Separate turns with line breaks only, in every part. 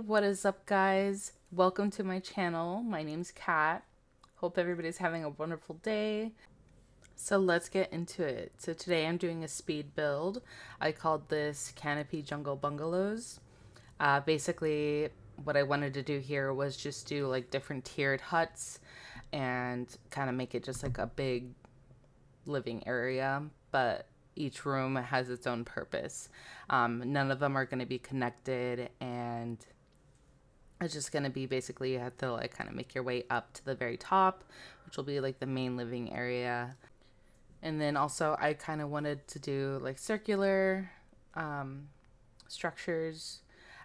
What is up, guys? Welcome to my channel. My name's Kat. Hope everybody's having a wonderful day. So let's get into it. So today I'm doing a speed build. I called this Canopy Jungle Bungalows. Basically, what I wanted to do here was just do like different tiered huts and kind of make it just like a big living area, but each room has its own purpose. None of them are going to be connected, and it's just going to be basically you have to like kind of make your way up to the very top, which will be like the main living area. And then also I kind of wanted to do like circular structures.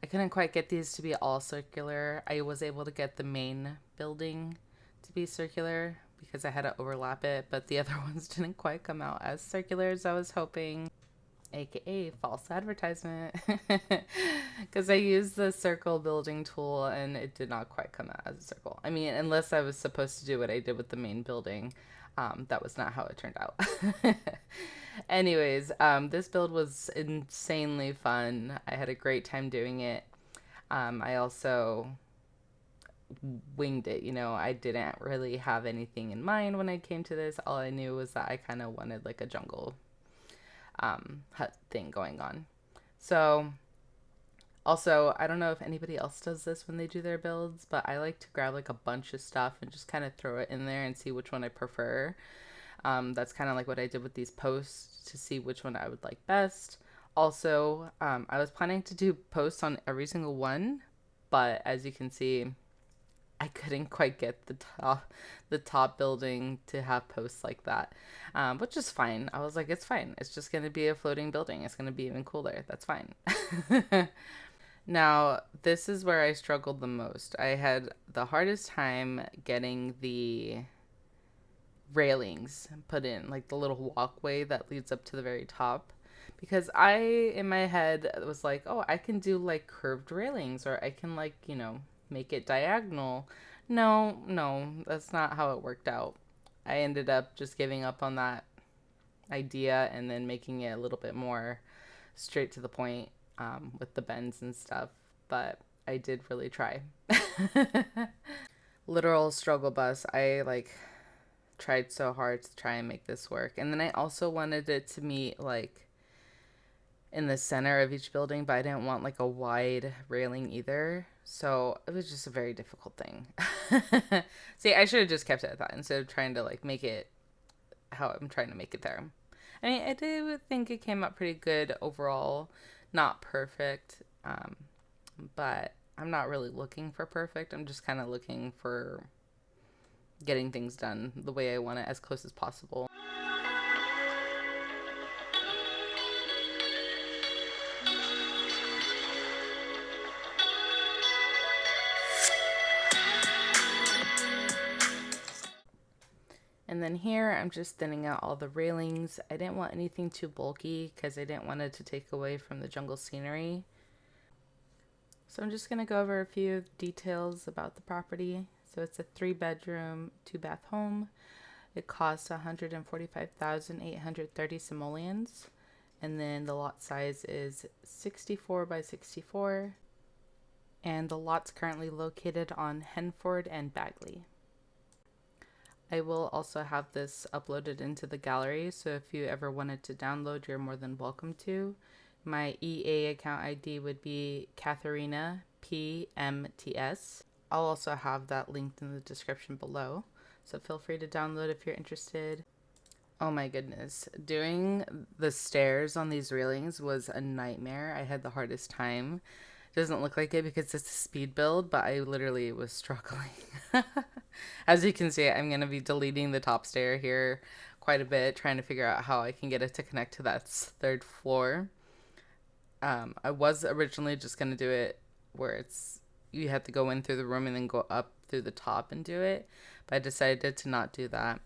I couldn't quite get these to be all circular. I was able to get the main building to be circular because I had to overlap it, but the other ones didn't quite come out as circular as I was hoping, aka false advertisement, because I used the circle building tool and it did not quite come out as a circle. I mean, unless I was supposed to do what I did with the main building, that was not how it turned out. Anyways, this build was insanely fun. I had a great time doing it. I also winged it, I didn't really have anything in mind when I came to this. All I knew was that I kind of wanted like a jungle hut thing going on. So also, I don't know if anybody else does this when they do their builds, but I like to grab like a bunch of stuff and just kind of throw it in there and see which one I prefer. That's kind of like what I did with these posts to see which one I would like best. Also, I was planning to do posts on every single one, but as you can see, I couldn't quite get the top building to have posts like that, which is fine. I was like, it's fine. It's just going to be a floating building. It's going to be even cooler. That's fine. Now, this is where I struggled the most. I had the hardest time getting the railings put in, like the little walkway that leads up to the very top. Because I, in my head, was like, oh, I can do like curved railings, or I can like, make it diagonal. No, that's not how it worked out. I ended up just giving up on that idea and then making it a little bit more straight to the point with the bends and stuff. But I did really try. Literal struggle bus. I like tried so hard to try and make this work. And then I also wanted it to meet like in the center of each building, but I didn't want like a wide railing either. So it was just a very difficult thing. See, I should have just kept it at that instead of trying to like make it how I'm trying to make it there. I mean, I do think it came out pretty good overall. Not perfect, but I'm not really looking for perfect. I'm just kind of looking for getting things done the way I want it, as close as possible. And then here, I'm just thinning out all the railings. I didn't want anything too bulky because I didn't want it to take away from the jungle scenery. So I'm just going to go over a few details about the property. So it's a 3-bedroom, 2-bath home. It costs 145,830 simoleons. And then the lot size is 64 by 64. And the lot's currently located on Henford-on-Bagley. I will also have this uploaded into the gallery, so if you ever wanted to download, you're more than welcome to. My EA account ID would be Katharina PMTS. I'll also have that linked in the description below, so feel free to download if you're interested. Oh my goodness, doing the stairs on these railings was a nightmare. I had the hardest time. Doesn't look like it because it's a speed build, but I literally was struggling. As you can see, I'm going to be deleting the top stair here quite a bit, trying to figure out how I can get it to connect to that 3rd floor. I was originally just going to do it where you have to go in through the room and then go up through the top and do it, but I decided to not do that,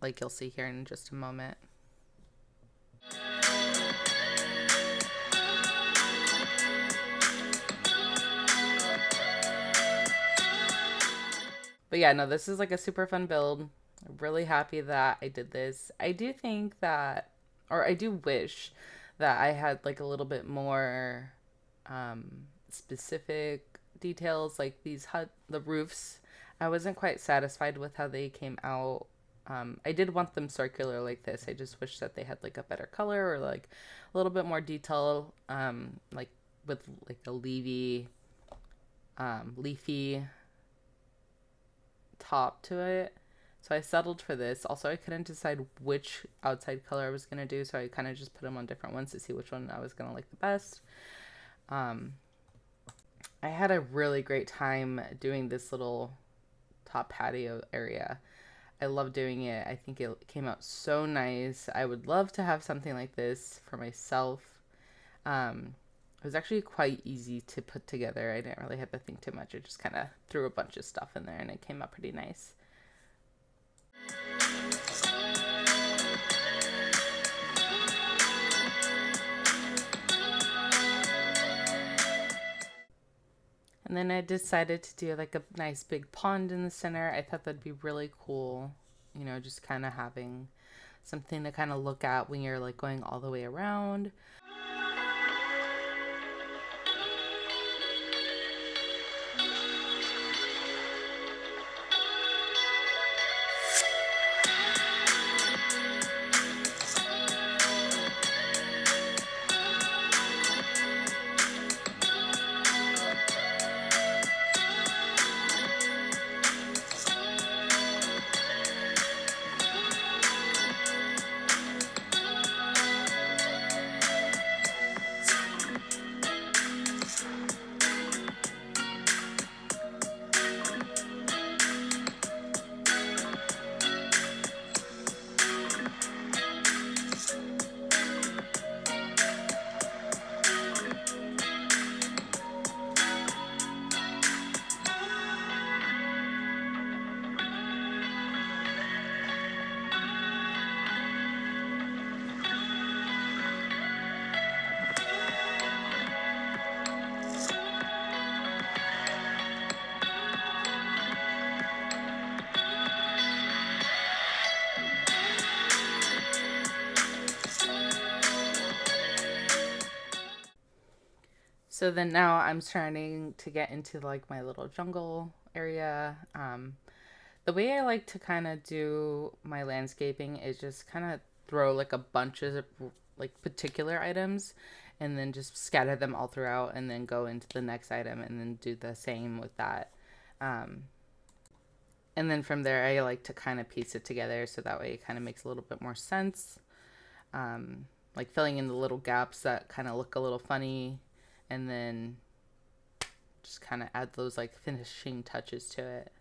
like you'll see here in just a moment. But yeah, no, this is like a super fun build. I'm really happy that I did this. I do think that, or I do wish that I had like a little bit more specific details, like the roofs. I wasn't quite satisfied with how they came out. I did want them circular like this. I just wish that they had like a better color or like a little bit more detail, like with like a leafy top to it. So I settled for this. Also, I couldn't decide which outside color I was going to do, so I kind of just put them on different ones to see which one I was going to like the best. I had a really great time doing this little top patio area. I love doing it. I think it came out so nice. I would love to have something like this for myself. It was actually quite easy to put together. I didn't really have to think too much. I just kind of threw a bunch of stuff in there and it came out pretty nice. And then I decided to do like a nice big pond in the center. I thought that'd be really cool, you know, just kind of having something to kind of look at when you're like going all the way around. So then now I'm starting to get into like my little jungle area. The way I like to kind of do my landscaping is just kind of throw like a bunch of like particular items and then just scatter them all throughout and then go into the next item and then do the same with that. Um, and then from there, I like to kind of piece it together so that way it kind of makes a little bit more sense. Like filling in the little gaps that kind of look a little funny and then just kind of add those like finishing touches to it.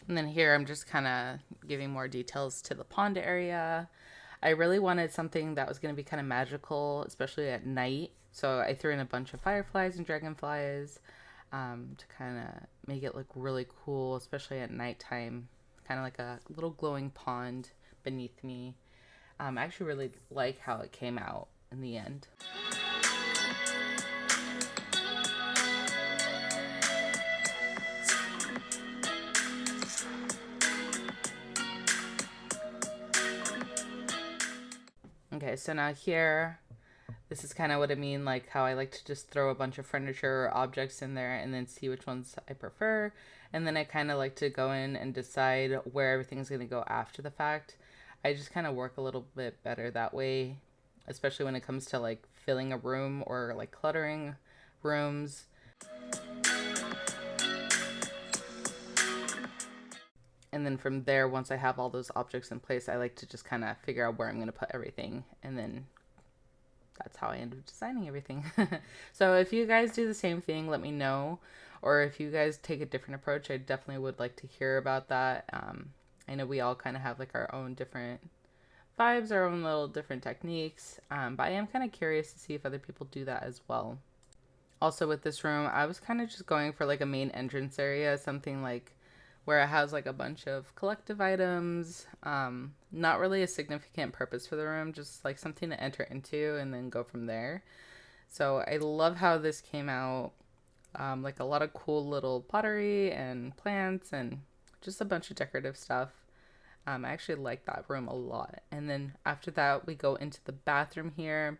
And then here I'm just kind of giving more details to the pond area. I really wanted something that was going to be kind of magical, especially at night. So I threw in a bunch of fireflies and dragonflies to kind of make it look really cool, especially at nighttime. Kind of like a little glowing pond beneath me. I actually really like how it came out in the end. Okay, so now here, this is kind of what I mean, like how I like to just throw a bunch of furniture or objects in there and then see which ones I prefer. And then I kind of like to go in and decide where everything's going to go after the fact. I just kind of work a little bit better that way, especially when it comes to like filling a room or like cluttering rooms. And then from there, once I have all those objects in place, I like to just kind of figure out where I'm going to put everything. And then that's how I end up designing everything. So if you guys do the same thing, let me know. Or if you guys take a different approach, I definitely would like to hear about that. I know we all kind of have like our own different vibes, our own little different techniques. But I am kind of curious to see if other people do that as well. Also with this room, I was kind of just going for like a main entrance area, something like where it has like a bunch of collective items. Not really a significant purpose for the room, just like something to enter into and then go from there. So I love how this came out. Like a lot of cool little pottery and plants and just a bunch of decorative stuff. I actually like that room a lot. And then after that, we go into the bathroom here.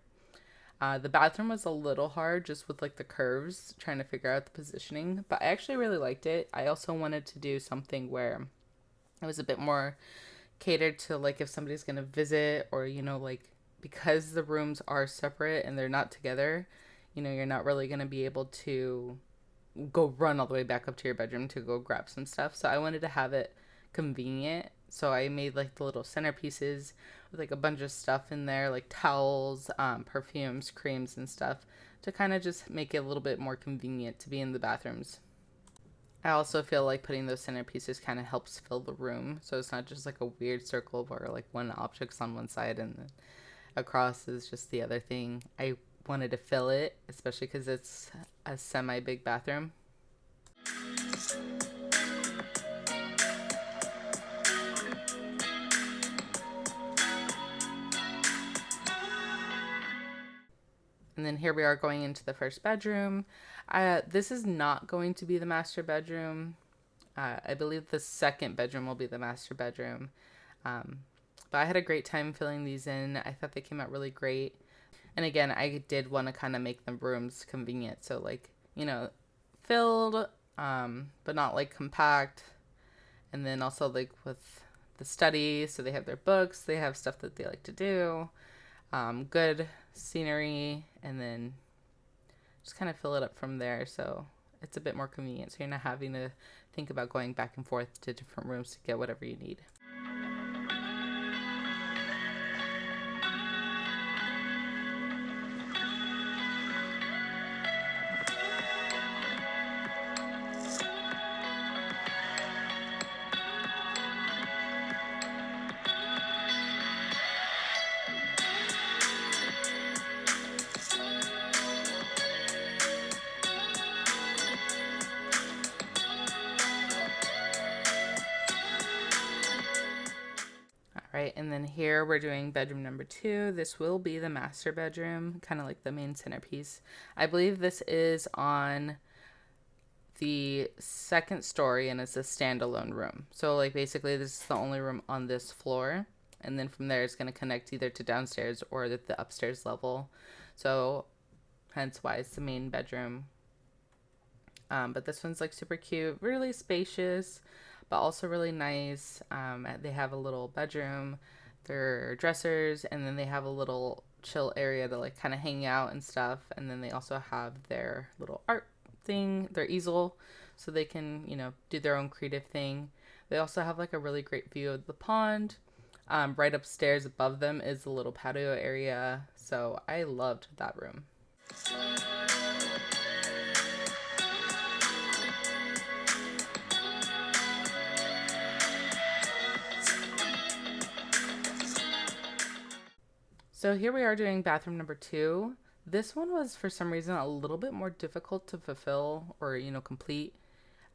The bathroom was a little hard just with like the curves, trying to figure out the positioning, but I actually really liked it. I also wanted to do something where it was a bit more catered to like if somebody's going to visit, or, you know, like because the rooms are separate and they're not together, you know, you're not really going to be able to go run all the way back up to your bedroom to go grab some stuff. So I wanted to have it convenient. So I made like the little centerpieces with like a bunch of stuff in there, like towels, perfumes, creams, and stuff to kind of just make it a little bit more convenient to be in the bathrooms. I also feel like putting those centerpieces kind of helps fill the room. So it's not just like a weird circle where like one object's on one side and then across is just the other thing. I wanted to fill it, especially because it's a semi big bathroom. And then here we are going into the first bedroom. This is not going to be the master bedroom. I believe the second bedroom will be the master bedroom. But I had a great time filling these in. I thought they came out really great. And again, I did want to kind of make the rooms convenient. So like, you know, filled, but not like compact. And then also like with the study. So they have their books. They have stuff that they like to do. Good scenery, and then just kind of fill it up from there, so it's a bit more convenient, so you're not having to think about going back and forth to different rooms to get whatever you need. Right, and then here we're doing bedroom number 2. This will be the master bedroom, kind of like the main centerpiece. I believe this is on the second story and it's a standalone room. So like basically this is the only room on this floor, and then from there it's going to connect either to downstairs or the upstairs level. So hence why it's the main bedroom. But this one's like super cute, really spacious, but also really nice. They have a little bedroom, their dressers, and then they have a little chill area to like kind of hang out and stuff. And then they also have their little art thing, their easel, so they can, you know, do their own creative thing. They also have like a really great view of the pond. Right upstairs above them is the little patio area. So I loved that room. So here we are doing bathroom number 2. This one was for some reason a little bit more difficult to fulfill or, complete.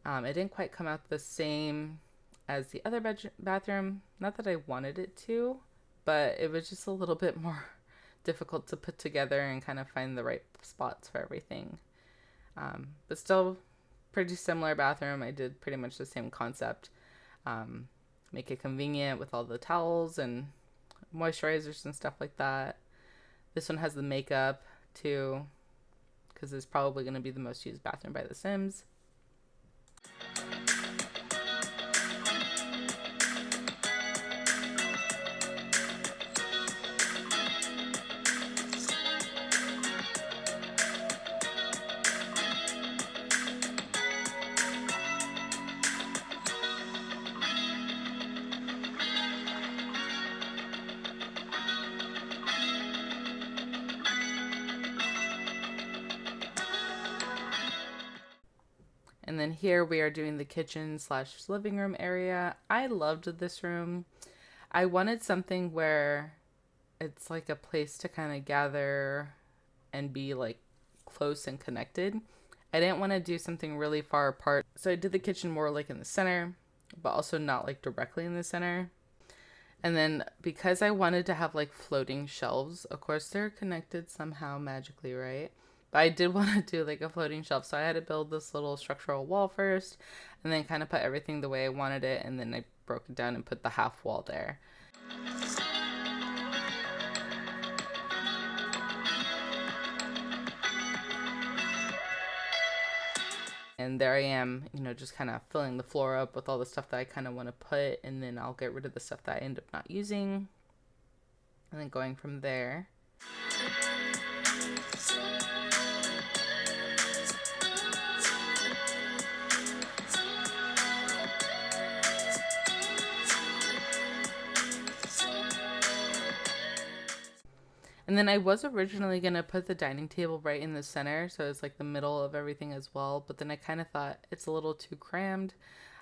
It didn't quite come out the same as the other bathroom. Not that I wanted it to, but it was just a little bit more difficult to put together and kind of find the right spots for everything. But still pretty similar bathroom. I did pretty much the same concept. Make it convenient with all the towels and moisturizers and stuff like that. This one has the makeup too, because it's probably going to be the most used bathroom by The Sims. And then here we are doing the kitchen / living room area. I loved this room. I wanted something where it's like a place to kind of gather and be like close and connected. I didn't want to do something really far apart. So I did the kitchen more like in the center, but also not like directly in the center. And then because I wanted to have like floating shelves, of course they're connected somehow magically, right? But I did want to do like a floating shelf, so I had to build this little structural wall first and then kind of put everything the way I wanted it, and then I broke it down and put the half wall there. And there I am, just kind of filling the floor up with all the stuff that I kind of want to put, and then I'll get rid of the stuff that I end up not using, and then going from there. And then I was originally going to put the dining table right in the center, so it's like the middle of everything as well. But then I kind of thought it's a little too crammed.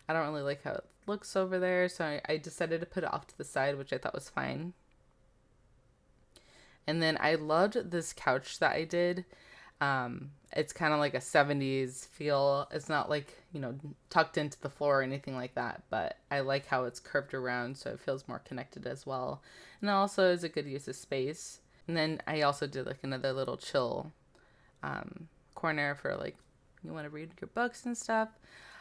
I don't really like how it looks over there, so I decided to put it off to the side, which I thought was fine. And then I loved this couch that I did. It's kind of like a 70s feel. It's not like, tucked into the floor or anything like that, but I like how it's curved around, so it feels more connected as well. And it also is a good use of space. And then I also did like another little chill corner for like you want to read your books and stuff.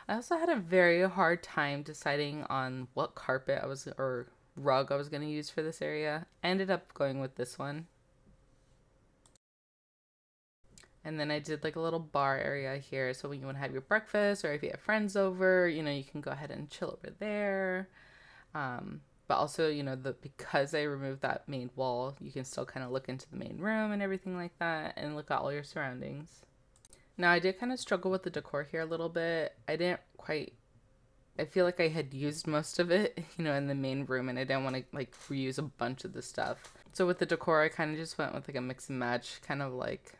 I also had a very hard time deciding on what carpet or rug I was going to use for this area. I ended up going with this one. And then I did like a little bar area here. So when you want to have your breakfast or if you have friends over, you can go ahead and chill over there. But also, because I removed that main wall, you can still kind of look into the main room and everything like that and look at all your surroundings. Now, I did kind of struggle with the decor here a little bit. I feel like I had used most of it, in the main room, and I didn't want to like reuse a bunch of the stuff. So with the decor, I kind of just went with like a mix and match, kind of like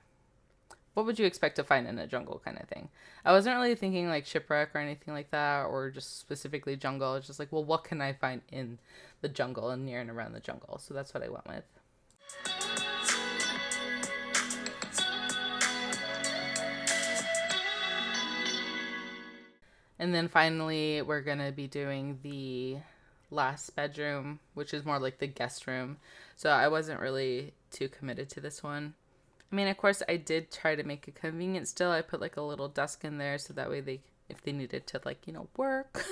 what would you expect to find in a jungle kind of thing. I wasn't really thinking like shipwreck or anything like that, or just specifically jungle. It's just like, well, what can I find in the jungle and near and around the jungle? So that's what I went with. And then finally, we're going to be doing the last bedroom, which is more like the guest room. So I wasn't really too committed to this one. I mean, of course, I did try to make it convenient still. I put like a little desk in there so that way if they needed to like, work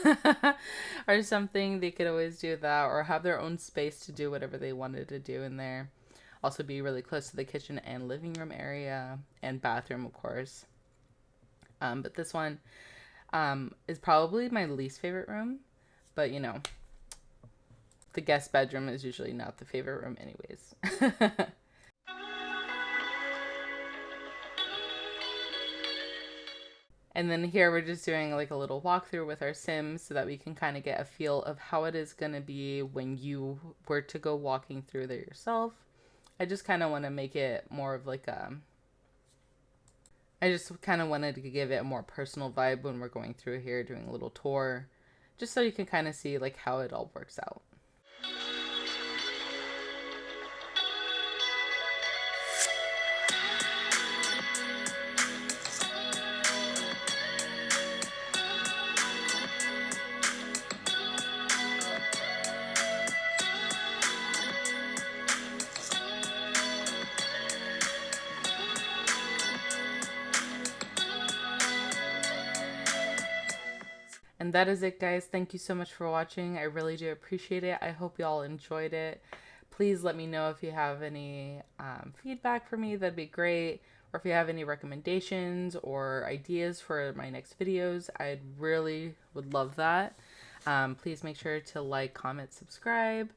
or something, they could always do that or have their own space to do whatever they wanted to do in there. Also be really close to the kitchen and living room area and bathroom, of course. But this one is probably my least favorite room, but the guest bedroom is usually not the favorite room anyways. And then here we're just doing like a little walkthrough with our Sims so that we can kind of get a feel of how it is going to be when you were to go walking through there yourself. I just kind of want to make it more of like I just kind of wanted to give it a more personal vibe when we're going through here doing a little tour, just so you can kind of see like how it all works out. And that is it, guys. Thank you so much for watching. I really do appreciate it. I hope you all enjoyed it. Please let me know if you have any feedback for me. That'd be great. Or if you have any recommendations or ideas for my next videos, I really would love that. Please make sure to like, comment, subscribe.